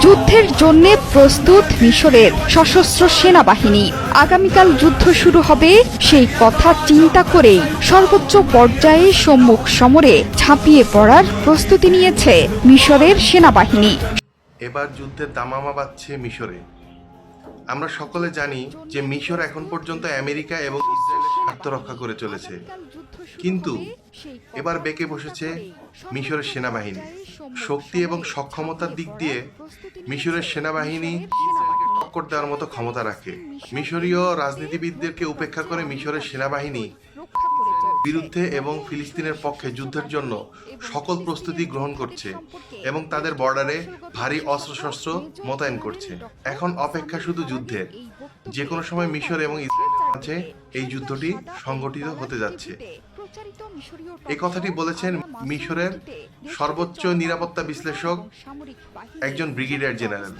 যুদ্ধের জন্য প্রস্তুত মিশরের সশস্ত্র সেনাবাহিনী। আগামীকাল যুদ্ধ শুরু হবে সেই কথা চিন্তা করেই সর্বোচ্চ পর্যায়ে সম্মুখ সমরে ঝাঁপিয়ে পড়ার প্রস্তুতি নিয়েছে মিশরের সেনাবাহিনী। এবার যুদ্ধের দামামা বাজছে মিশরে। আমরা সকলে জানি যে মিশর এখন পর্যন্ত আমেরিকা এবং ইসরায়েলের স্বার্থ রক্ষা করে চলেছে, কিন্তু এবার বেঁকে বসেছে মিশরের সেনাবাহিনী। শক্তি এবং সক্ষমতার দিক দিয়ে মিশরের সেনাবাহিনী ইসরায়েলকে টক্কর দেওয়ার মতো ক্ষমতা রাখে। মিশরীয় রাজনীতিবিদদেরকে উপেক্ষা করে মিশরের সেনাবাহিনী বিরুদ্ধে এবং ফিলিস্তিনের পক্ষে যুদ্ধের জন্য সকল প্রস্তুতি গ্রহণ করছে এবং তাদের বর্ডারে ভারী অস্ত্রশস্ত্র মোতায়েন করছে। এখন অপেক্ষা শুধু যুদ্ধের। যে কোনো সময় মিশর এবং ইসরায়েলের মাঝে এই যুদ্ধটি সংগঠিত হতে যাচ্ছে। এই কথাটি বলেছেন মিশরের সর্বোচ্চ নিরাপত্তা বিশ্লেষক, একজন ব্রিগেডিয়ার জেনারেল।